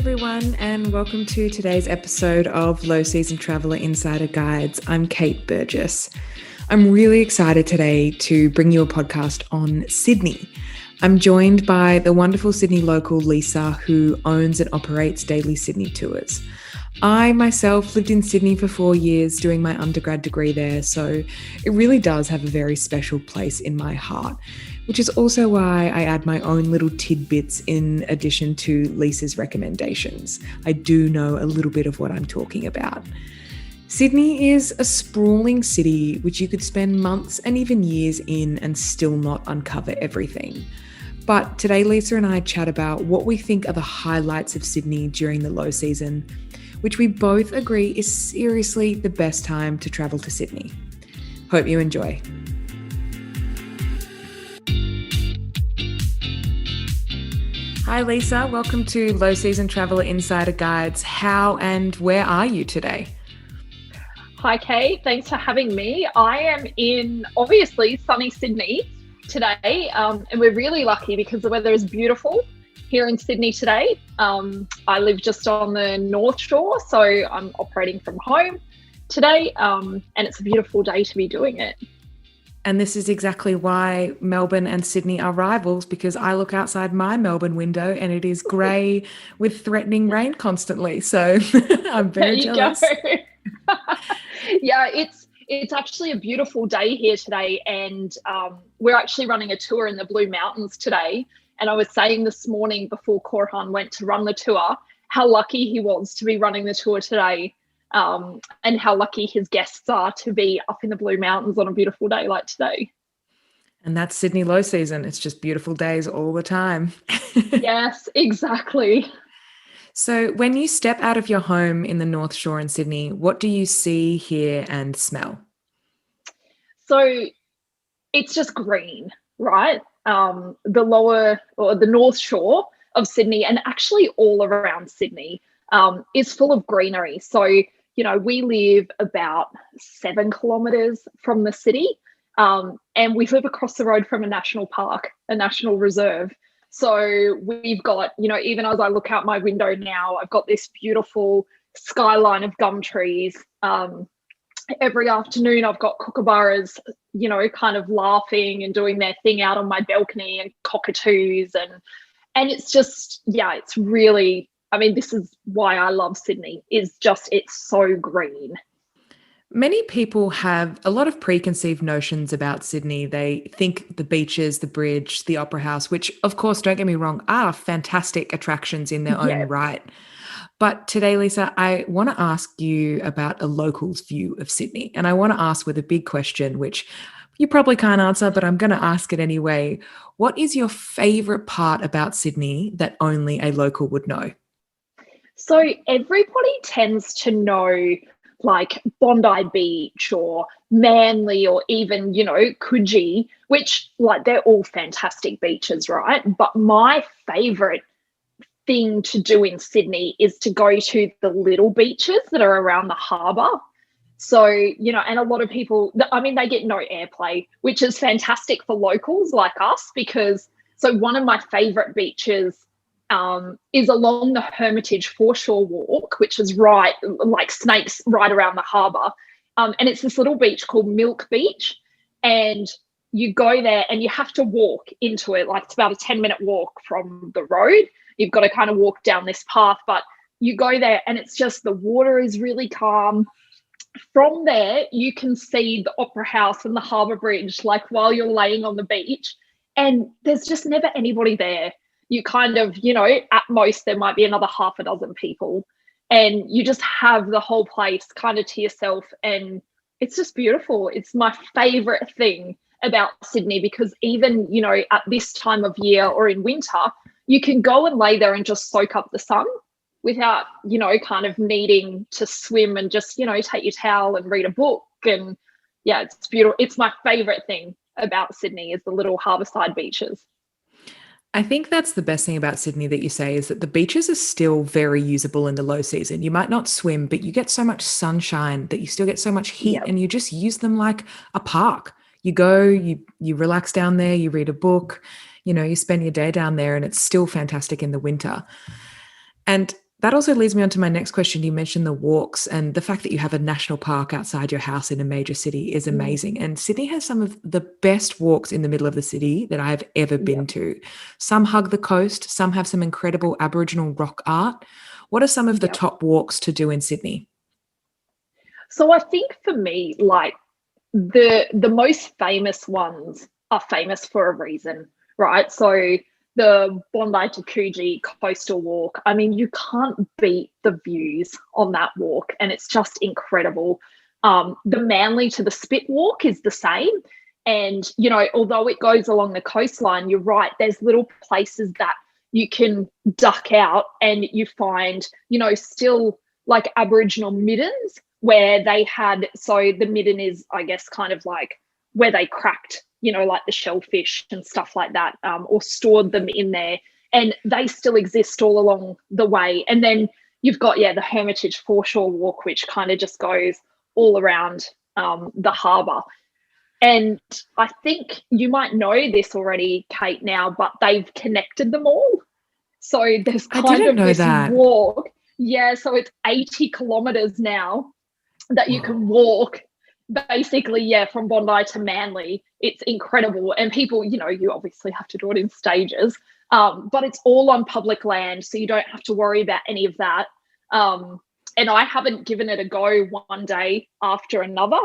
everyone, and welcome to today's episode of Low Season Traveller Insider Guides. I'm Kate Burgess. I'm really excited today to bring you a podcast on Sydney. I'm joined by the wonderful Sydney local Leisa, who owns and operates daily Sydney tours. I myself lived in Sydney for 4 years doing my undergrad degree there, so it really does have a very special place in my heart, which is also why I add my own little tidbits in addition to Lisa's recommendations. I do know a little bit of what I'm talking about. Sydney is a sprawling city which you could spend months and even years in and still not uncover everything. But today Lisa and I chat about what we think are the highlights of Sydney during the low season, which we both agree is seriously the best time to travel to Sydney. Hope you enjoy. Hi Lisa, welcome to Low Season Traveller Insider Guides. How and where are you today? Hi Kate, thanks for having me. I am in obviously sunny Sydney today, and we're really lucky because the weather is beautiful here in Sydney today. I live just on the North Shore, so I'm operating from home today, and it's a beautiful day to be doing it. And this is exactly why Melbourne and Sydney are rivals, because I look outside my Melbourne window and it is grey with threatening rain constantly. So I'm very jealous. Yeah, it's actually a beautiful day here today, and we're actually running a tour in the Blue Mountains today. And I was saying this morning before Korhan went to run the tour, how lucky he was to be running the tour today, and how lucky his guests are to be up in the Blue Mountains on a beautiful day like today. And that's Sydney low season. It's just beautiful days all the time. Yes, exactly. So when you step out of your home in the North Shore in Sydney, what do you see, hear, and smell? So it's just green, right? The lower or the North Shore of Sydney, and actually all around Sydney, is full of greenery. So, you know, we live about 7 kilometres from the city, and we live across the road from a national park, a national reserve. So we've got, you know, even as I look out my window now, I've got this beautiful skyline of gum trees. Every afternoon I've got kookaburras, you know, kind of laughing and doing their thing out on my balcony, and cockatoos, and it's just, yeah, it's really, I mean, this is why I love Sydney, is just it's so green. Many people have a lot of preconceived notions about Sydney. They think the beaches, the bridge, the opera house, which of course, don't get me wrong, are fantastic attractions in their own right. But today, Lisa, I want to ask you about a local's view of Sydney. And I want to ask with a big question, which you probably can't answer, but I'm going to ask it anyway. What is your favourite part about Sydney that only a local would know? So everybody tends to know like Bondi Beach or Manly or even, you know, Coogee, which like they're all fantastic beaches, right? But my favourite thing to do in Sydney is to go to the little beaches that are around the harbour. So, you know, and a lot of people, I mean, they get no airplay, which is fantastic for locals like us, because so one of my favourite beaches is along the Hermitage Foreshore Walk, which is right, like snakes right around the harbour. And it's this little beach called Milk Beach. And you go there and you have to walk into it. Like it's about a 10-minute walk from the road. You've got to kind of walk down this path, but you go there and it's just the water is really calm. From there, you can see the Opera House and the Harbour Bridge, like while you're laying on the beach, and there's just never anybody there. You kind of, you know, at most there might be another half a dozen people, and you just have the whole place kind of to yourself, and it's just beautiful. It's my favourite thing about Sydney, because even, you know, at this time of year or in winter, you can go and lay there and just soak up the sun without, you know, kind of needing to swim, and just, you know, take your towel and read a book. And yeah, it's beautiful. It's my favourite thing about Sydney is the little harbourside beaches. I think that's the best thing about Sydney that you say, is that the beaches are still very usable in the low season. You might not swim, but you get so much sunshine that you still get so much heat, and you just use them like a park. You go, you relax down there, you read a book, you know, you spend your day down there, and it's still fantastic in the winter. And That also leads me on to my next question. You mentioned the walks, and the fact that you have a national park outside your house in a major city is Mm, amazing. And Sydney has some of the best walks in the middle of the city that I've ever been yep, to. Some hug the coast, some have some incredible Aboriginal rock art. What are some of the yep. top walks to do in Sydney? So I think for me, like the most famous ones are famous for a reason, right? So the Bondi to Coogee coastal walk, I mean, you can't beat the views on that walk, and it's just incredible. The Manly to the Spit walk is the same. And, you know, although it goes along the coastline, you're right, there's little places that you can duck out and you find, you know, still like Aboriginal middens where they had, so the midden is, I guess, kind of like where they cracked, you know, like the shellfish and stuff like that, or stored them in there. And they still exist all along the way. And then you've got, yeah, the Hermitage Foreshore Walk, which kind of just goes all around the harbour. And I think you might know this already, Kate, now, but they've connected them all. So there's I kind didn't of know this that. walk. Yeah, so it's 80 kilometres now that you Whoa. can walk basically, yeah, from Bondi to Manly. It's incredible. And people, you know, you obviously have to do it in stages, but it's all on public land. So you don't have to worry about any of that. And I haven't given it a go one day after another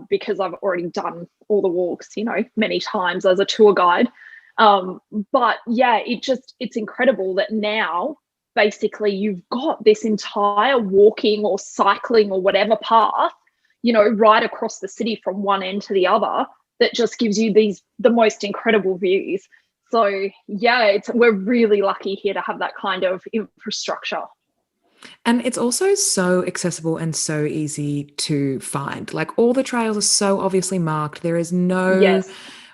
because I've already done all the walks, you know, many times as a tour guide. But yeah, it's incredible that now basically you've got this entire walking or cycling or whatever path, you know, right across the city from one end to the other that just gives you the most incredible views. So yeah, we're really lucky here to have that kind of infrastructure. And it's also so accessible and so easy to find. Like all the trails are so obviously marked. There is no Yes.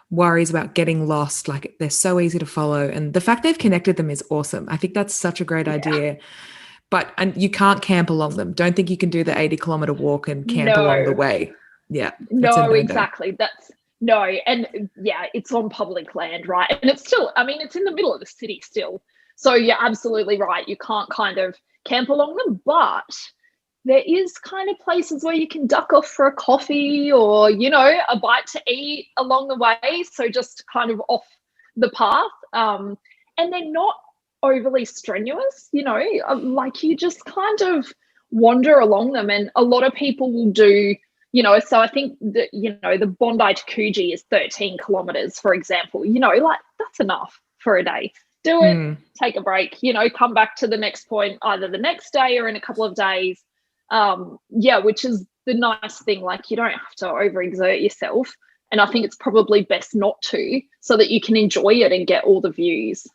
worries about getting lost. Like they're so easy to follow. And the fact they've connected them is awesome. I think that's such a great Yeah. idea. But and you can't camp along them. Don't think you can do the 80-kilometer walk and camp along the No. way. Yeah, that's a No, no-no. exactly. That's no, and yeah, it's on public land, right? And it's still, I mean, it's in the middle of the city still. So you're absolutely right. You can't kind of camp along them, but there is kind of places where you can duck off for a coffee or, you know, a bite to eat along the way. So just kind of off the path. And they're not overly strenuous, you know, like you just kind of wander along them. And a lot of people will do, you know, so I think that, you know, the Bondi to Coogee is 13 kilometres, for example, you know, like that's enough for a day. Do it, Mm. take a break, you know, come back to the next point either the next day or in a couple of days. Yeah, which is the nice thing. Like you don't have to overexert yourself. And I think it's probably best not to so that you can enjoy it and get all the views.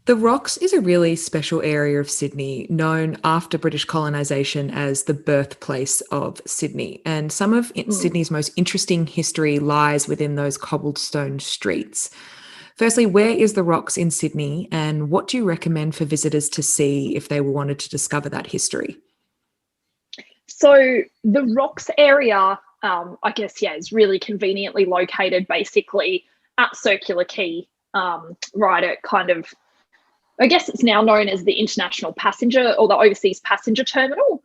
The Rocks is a really special area of Sydney, known after British colonisation as the birthplace of Sydney. And some of Mm. Sydney's most interesting history lies within those cobblestone streets. Firstly, where is the Rocks in Sydney, and what do you recommend for visitors to see if they wanted to discover that history? So the Rocks area, I guess, yeah, is really conveniently located basically at Circular Quay, right at kind of, I guess it's now known as the International Passenger or the Overseas Passenger Terminal.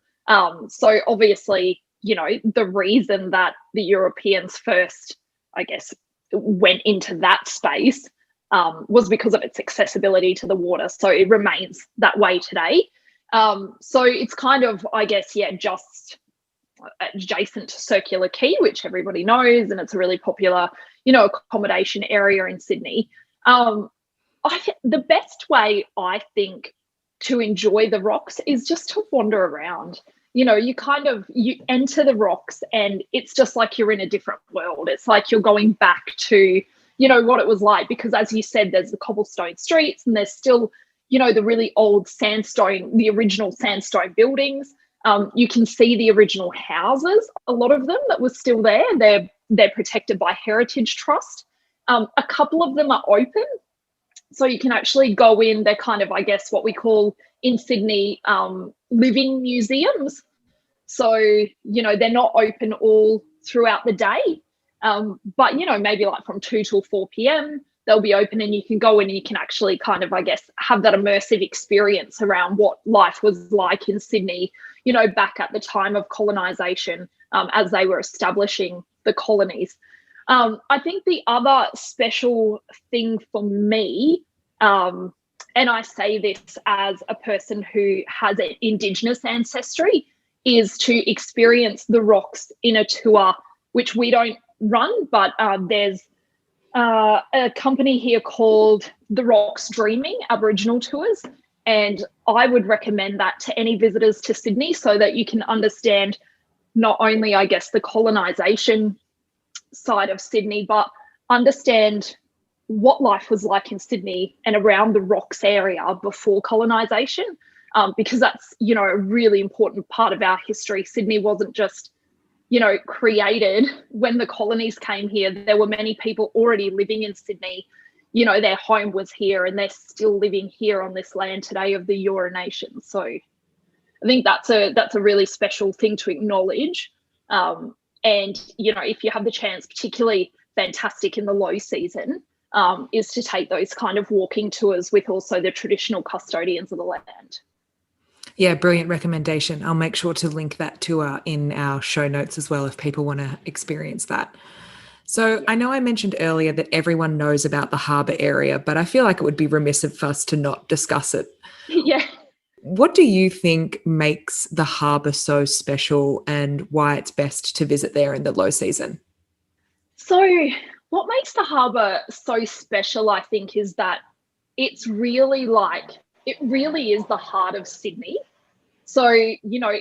So obviously, you know, the reason that the Europeans first, I guess, went into that space was because of its accessibility to the water. So it remains that way today. So it's kind of, I guess, yeah, just adjacent to Circular Quay, which everybody knows, and it's a really popular, you know, accommodation area in Sydney. Um, the best way I think to enjoy the Rocks is just to wander around. You know, you enter the Rocks and it's just like you're in a different world. It's like you're going back to, you know, what it was like, because as you said, there's the cobblestone streets and there's still, you know, the really old sandstone, the original sandstone buildings. You can see the original houses, a lot of them that were still there. They're protected by Heritage Trust. A couple of them are open, so you can actually go in. They're kind of, I guess, what we call in Sydney living museums. So, you know, they're not open all throughout the day. But, you know, maybe like from 2 till 4 p.m., they'll be open and you can go in and you can actually kind of, I guess, have that immersive experience around what life was like in Sydney, you know, back at the time of colonisation, as they were establishing the colonies. I think the other special thing for me, and I say this as a person who has an Indigenous ancestry, is to experience the rocks in a tour, which we don't run, but there's a company here called The Rocks Dreaming Aboriginal Tours, and I would recommend that to any visitors to Sydney so that you can understand not only, I guess, the colonisation side of Sydney, but understand what life was like in Sydney and around the rocks area before colonisation, because that's, you know, a really important part of our history. Sydney wasn't just, you know, created when the colonies came here. There were many people already living in Sydney. You know, their home was here and they're still living here on this land today of the Eora Nation. So I think that's a really special thing to acknowledge. And, you know, if you have the chance, particularly fantastic in the low season, is to take those kind of walking tours with also the traditional custodians of the land. Yeah, brilliant recommendation. I'll make sure to link that tour in our show notes as well if people want to experience that. So I know I mentioned earlier that everyone knows about the harbour area, but I feel like it would be remiss of us to not discuss it. Yeah. What do you think makes the harbour so special and why it's best to visit there in the low season? So what makes the harbour so special, I think, is that it's really like, it really is the heart of Sydney. So, you know,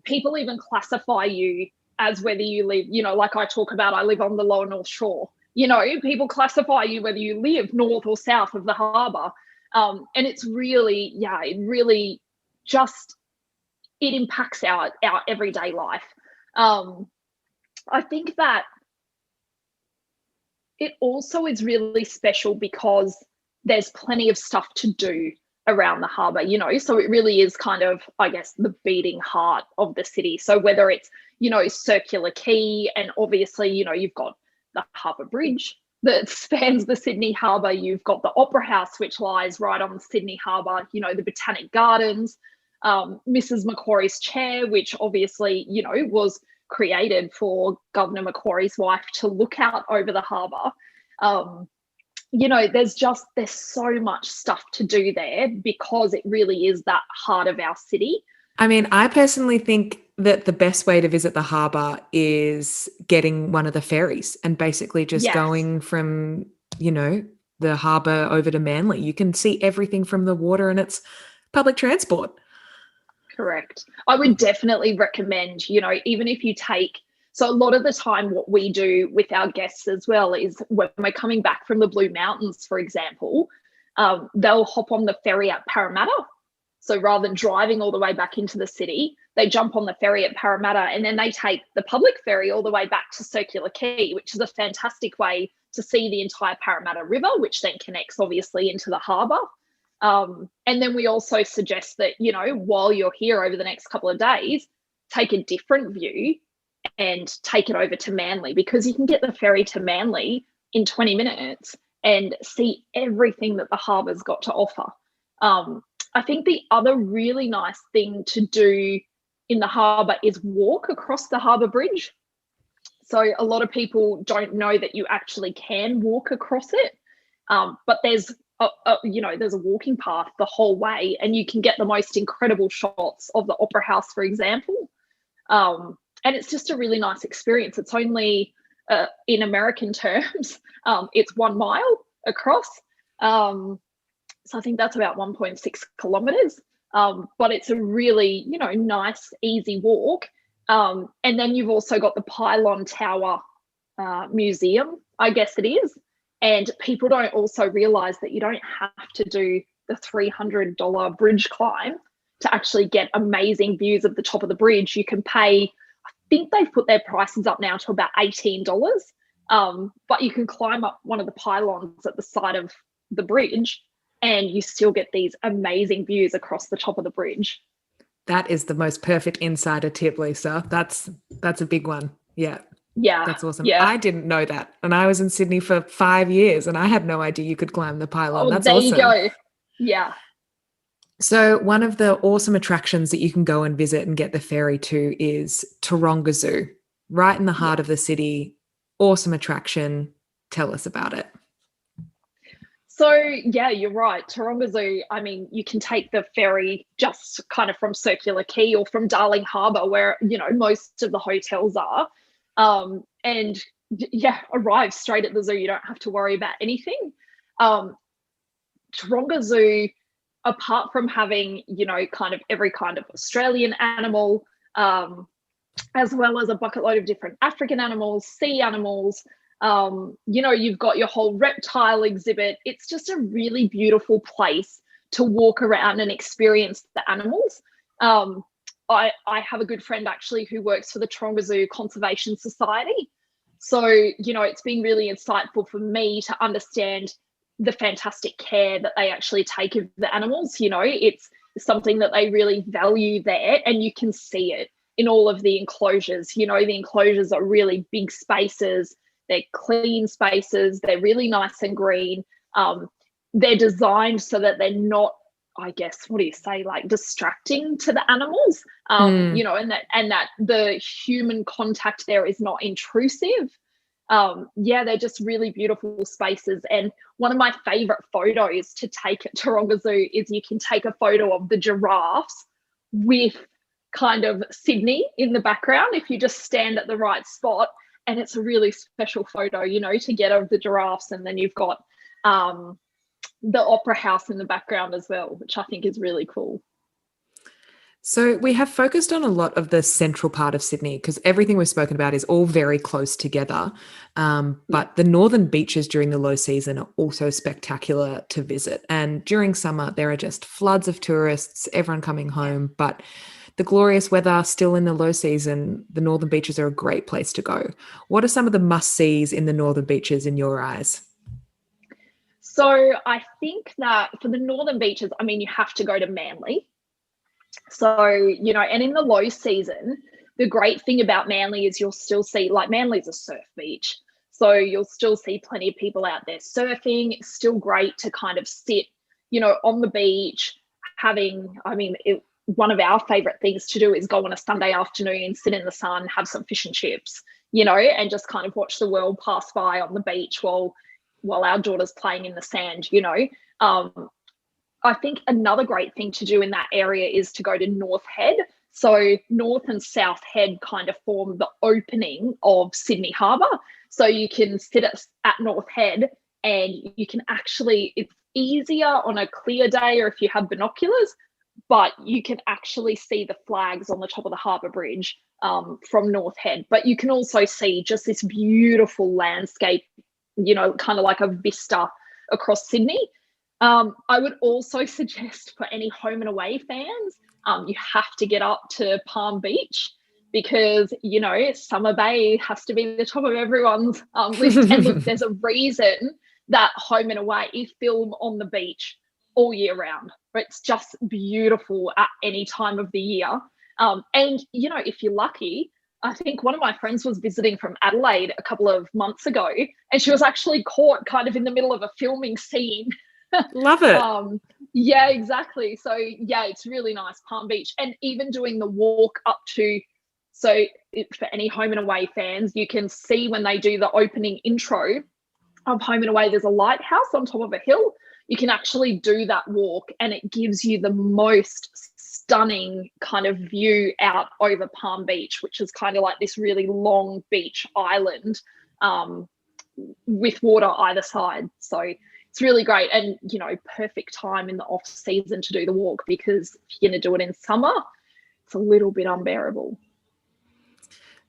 people even classify you as whether you live, you know, like I talk about, I live on the lower North Shore. You know, people classify you whether you live north or south of the harbour. And it's really, it really just, it impacts our everyday life. I think that it also is really special because there's plenty of stuff to do around the harbour, you know, so it really is kind of, I guess, the beating heart of the city. So whether it's, you know, Circular Quay, and obviously, you know, you've got the Harbour Bridge that spans the Sydney Harbour, you've got the Opera House, which lies right on Sydney Harbour, you know, the Botanic Gardens, Mrs. Macquarie's chair, which obviously, you know, was created for Governor Macquarie's wife to look out over the harbour. You know, there's so much stuff to do there because it really is that heart of our city. I mean, I personally think that the best way to visit the harbour is getting one of the ferries and basically just going from, you know, the harbour over to Manly. You can see everything from the water and it's public transport. Correct. I would definitely recommend, you know, even if you take, so a lot of the time what we do with our guests as well is when we're coming back from the Blue Mountains, for example, they'll hop on the ferry at Parramatta. So rather than driving all the way back into the city, they jump on the ferry at Parramatta and then they take the public ferry all the way back to Circular Quay, which is a fantastic way to see the entire Parramatta River, which then connects obviously into the harbour. And then we also suggest that, you know, while you're here over the next couple of days, take a different view and take it over to Manly, because you can get the ferry to Manly in 20 minutes and see everything that the harbour's got to offer. I think the other really nice thing to do in the harbour is walk across the harbour bridge. So a lot of people don't know that you actually can walk across it, but there's there's a walking path the whole way, and you can get the most incredible shots of the Opera House, for example. And it's just a really nice experience. It's only, in American terms, it's 1 mile across. So I think that's about 1.6 kilometres. But it's a really, you know, nice, easy walk. And then you've also got the Pylon Tower Museum, I guess it is. And people don't also realise that you don't have to do the $300 bridge climb to actually get amazing views of the top of the bridge. You can pay, I think they've put their prices up now to about $18, but you can climb up one of the pylons at the side of the bridge and you still get these amazing views across the top of the bridge. That is the most perfect insider tip, Lisa. That's a big one. Yeah. Yeah. That's awesome. Yeah. I didn't know that. And I was in Sydney for 5 years and I had no idea you could climb the pylon. Oh, That's there you awesome. go. Yeah. So, one of the awesome attractions that you can go and visit and get the ferry to is Taronga Zoo, right in the heart Yeah. of the city. Awesome attraction. Tell us about it. So yeah, you're right. Taronga Zoo, I mean, you can take the ferry just kind of from Circular Quay or from Darling Harbour, where, most of the hotels are. And yeah, arrive straight at the zoo. You don't have to worry about anything. Um, Taronga Zoo, apart from having, kind of every kind of Australian animal, as well as a bucket load of different African animals, sea animals. You've got your whole reptile exhibit. It's just a really beautiful place to walk around and experience the animals. I have a good friend actually who works for the Taronga Zoo Conservation Society. So, it's been really insightful for me to understand the fantastic care that they actually take of the animals. It's something that they really value there, and you can see it in all of the enclosures. The enclosures are really big spaces, they're clean spaces, they're really nice and green. They're designed so that they're not, I guess, what do you say, like distracting to the animals, and that the human contact there is not intrusive. They're just really beautiful spaces. And one of my favorite photos to take at Taronga Zoo is you can take a photo of the giraffes with kind of Sydney in the background if you just stand at the right spot. And it's a really special photo, to get of the giraffes. And then you've got the opera house in the background as well, which I think is really cool. So, we have focused on a lot of the central part of Sydney because everything we've spoken about is all very close together. But the northern beaches during the low season are also spectacular to visit. And during summer, there are just floods of tourists, everyone coming home. But the glorious weather still in the low season, the northern beaches are a great place to go. What are some of the must-sees in the northern beaches in your eyes? So I think that for the northern beaches, I mean, you have to go to Manly. So, and in the low season, the great thing about Manly is you'll still see, like, Manly's a surf beach. So you'll still see plenty of people out there surfing. It's still great to kind of sit, on the beach, one of our favorite things to do is go on a Sunday afternoon, sit in the sun, have some fish and chips, and just kind of watch the world pass by on the beach while our daughter's playing in the sand. I think another great thing to do in that area is to go to North Head. So North and South Head kind of form the opening of Sydney Harbour. So you can sit at North Head and you can actually, it's easier on a clear day or if you have binoculars, but you can actually see the flags on the top of the harbour bridge from North Head. But you can also see just this beautiful landscape, kind of like a vista across Sydney. I would also suggest for any home and away fans, you have to get up to Palm Beach because, Summer Bay has to be the top of everyone's list. And look, there's a reason that home and away film on the beach all year round. It's just beautiful at any time of the year. And, if you're lucky, I think one of my friends was visiting from Adelaide a couple of months ago, and she was actually caught kind of in the middle of a filming scene. Love it. Yeah, exactly. So yeah, it's really nice, Palm Beach. And even doing the walk up to, for any home and away fans, you can see when they do the opening intro of Home and Away, there's a lighthouse on top of a hill. You can actually do that walk and it gives you the most stunning kind of view out over Palm Beach, which is kind of like this really long beach island with water either side. So it's really great and, perfect time in the off season to do the walk because if you're going to do it in summer, it's a little bit unbearable.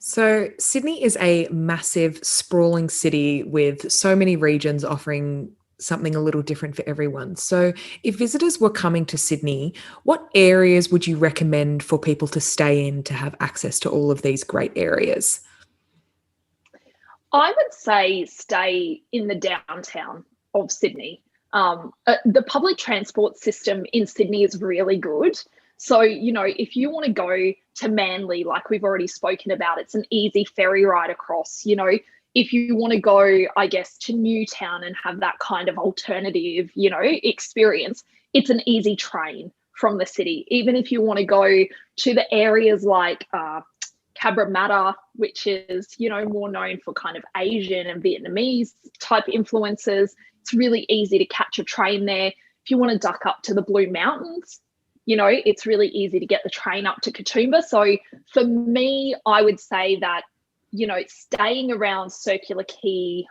So Sydney is a massive, sprawling city with so many regions offering something a little different for everyone. So if visitors were coming to Sydney, what areas would you recommend for people to stay in to have access to all of these great areas? I would say stay in the downtown of Sydney. The public transport system in Sydney is really good. So, if you want to go to Manly, like we've already spoken about, it's an easy ferry ride across. If you want to go, I guess, to Newtown and have that kind of alternative, experience, it's an easy train from the city. Even if you want to go to the areas like Cabramatta, which is, more known for kind of Asian and Vietnamese type influences, it's really easy to catch a train there. If you want to duck up to the Blue Mountains, it's really easy to get the train up to Katoomba. So for me, I would say that, staying around Circular Quay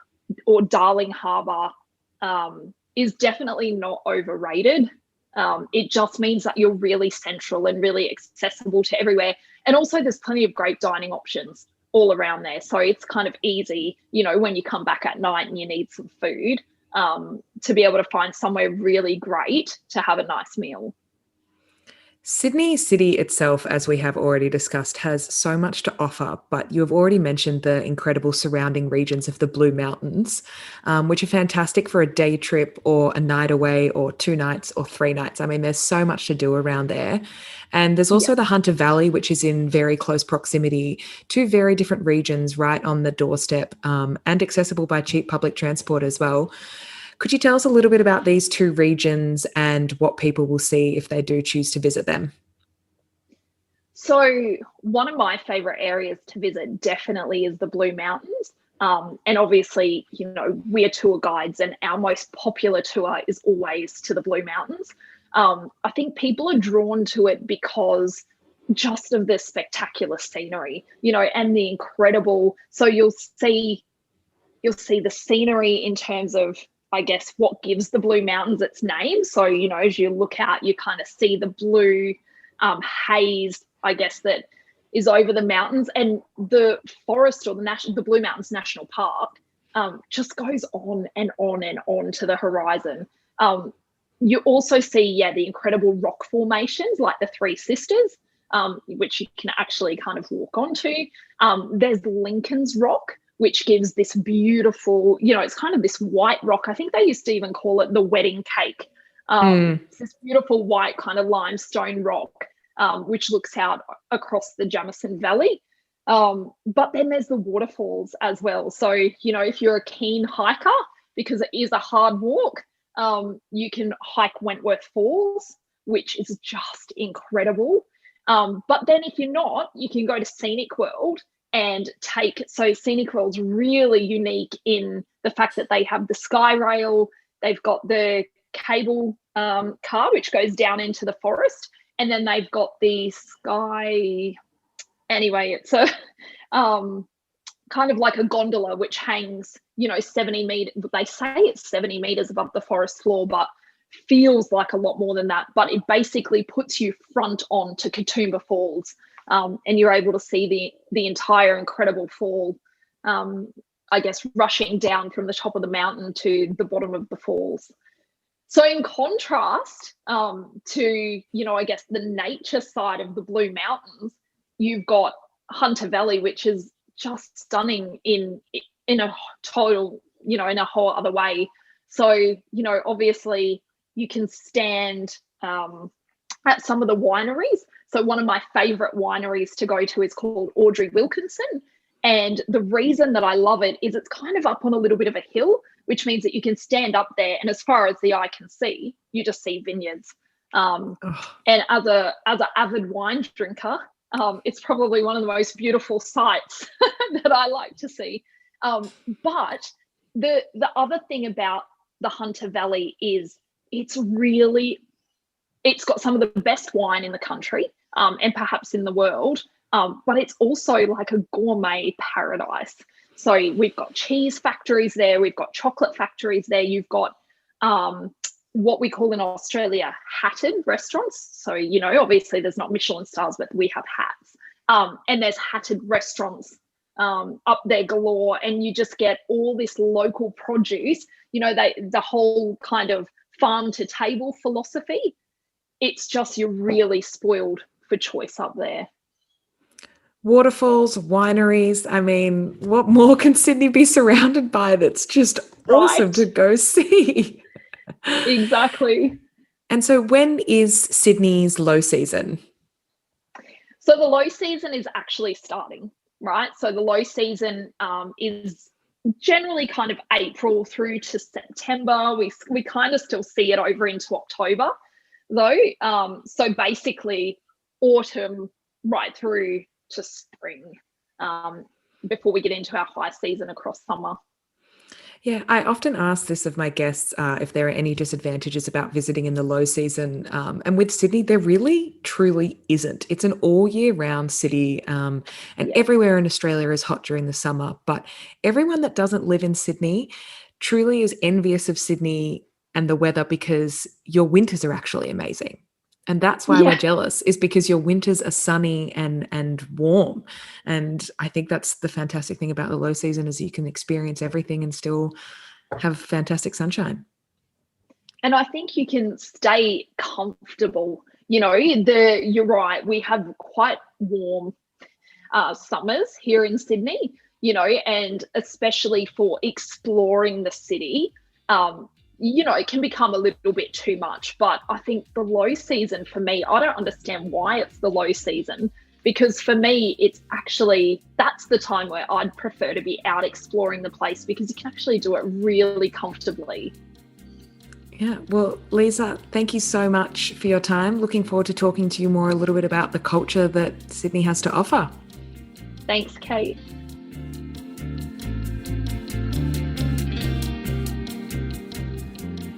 or Darling Harbour is definitely not overrated. It just means that you're really central and really accessible to everywhere. And also there's plenty of great dining options all around there. So it's kind of easy, when you come back at night and you need some food, to be able to find somewhere really great to have a nice meal. Sydney City itself, as we have already discussed, has so much to offer, but you have already mentioned the incredible surrounding regions of the Blue Mountains, which are fantastic for a day trip or a night away or 2 nights or 3 nights. I mean, there's so much to do around there. And there's also the Hunter Valley, which is in very close proximity to very different regions right on the doorstep, and accessible by cheap public transport as well. Could you tell us a little bit about these 2 regions and what people will see if they do choose to visit them? So one of my favourite areas to visit definitely is the Blue Mountains. And obviously, we're tour guides and our most popular tour is always to the Blue Mountains. I think people are drawn to it because just of the spectacular scenery, and the incredible, so you'll see the scenery in terms of, I guess, what gives the Blue Mountains its name. So, as you look out, you kind of see the blue haze, I guess, that is over the mountains, and the forest or the Blue Mountains National Park just goes on and on and on to the horizon. You also see, the incredible rock formations like the Three Sisters, which you can actually kind of walk onto. There's Lincoln's Rock, which gives this beautiful, it's kind of this white rock. I think they used to even call it the wedding cake. It's this beautiful white kind of limestone rock, which looks out across the Jamison Valley. But then there's the waterfalls as well. So, if you're a keen hiker, because it is a hard walk, you can hike Wentworth Falls, which is just incredible. But then if you're not, you can go to Scenic World and so Scenic World's really unique in the fact that they have the Sky Rail, they've got the cable car, which goes down into the forest, and then they've got the Sky, anyway, it's a kind of like a gondola, which hangs, 70 meters, they say it's 70 meters above the forest floor, but feels like a lot more than that. But it basically puts you front on to Katoomba Falls. And you're able to see the entire incredible fall, I guess, rushing down from the top of the mountain to the bottom of the falls. So in contrast to, I guess, the nature side of the Blue Mountains, you've got Hunter Valley, which is just stunning in a total, in a whole other way. So, obviously you can stand at some of the wineries. So one of my favourite wineries to go to is called Audrey Wilkinson. And the reason that I love it is it's kind of up on a little bit of a hill, which means that you can stand up there, and as far as the eye can see, you just see vineyards. And as a avid wine drinker, it's probably one of the most beautiful sights that I like to see. But the other thing about the Hunter Valley is it's got some of the best wine in the country, and perhaps in the world, but it's also like a gourmet paradise. So we've got cheese factories there, we've got chocolate factories there, you've got what we call in Australia hatted restaurants. So, obviously there's not Michelin stars, but we have hats. And there's hatted restaurants up there galore, and you just get all this local produce, the whole kind of farm to table philosophy. It's just, you're really spoiled for choice up there. Waterfalls, wineries. I mean, what more can Sydney be surrounded by that's just awesome to go see? Exactly. And so when is Sydney's low season? So the low season is actually starting, right? So the low season is generally kind of April through to September. We kind of still see it over into October, though. So basically, autumn right through to spring before we get into our high season across summer. Yeah, I often ask this of my guests if there are any disadvantages about visiting in the low season. And with Sydney, there really truly isn't. It's an all year round city, and everywhere in Australia is hot during the summer. But everyone that doesn't live in Sydney truly is envious of Sydney and the weather because your winters are actually amazing. And that's why we're jealous, is because your winters are sunny and warm. And I think that's the fantastic thing about the low season, is you can experience everything and still have fantastic sunshine. And I think you can stay comfortable. You're right. We have quite warm summers here in Sydney, and especially for exploring the city. It can become a little bit too much. But I think the low season for me, I don't understand why it's the low season, because for me, it's actually, that's the time where I'd prefer to be out exploring the place, because you can actually do it really comfortably. Yeah, well, Leisa, thank you so much for your time. Looking forward to talking to you more a little bit about the culture that Sydney has to offer. Thanks, Kate.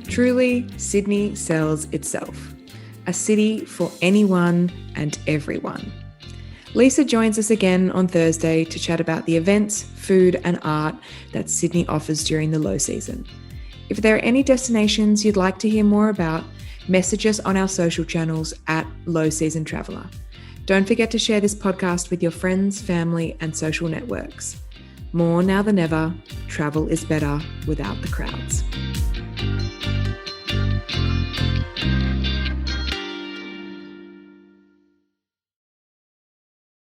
Truly, Sydney sells itself. A city for anyone and everyone. Leisa joins us again on Thursday to chat about the events, food and art that Sydney offers during the low season. If there are any destinations you'd like to hear more about, message us on our social channels at Low Season Traveller. Don't forget to share this podcast with your friends, family and social networks. More now than ever, travel is better without the crowds.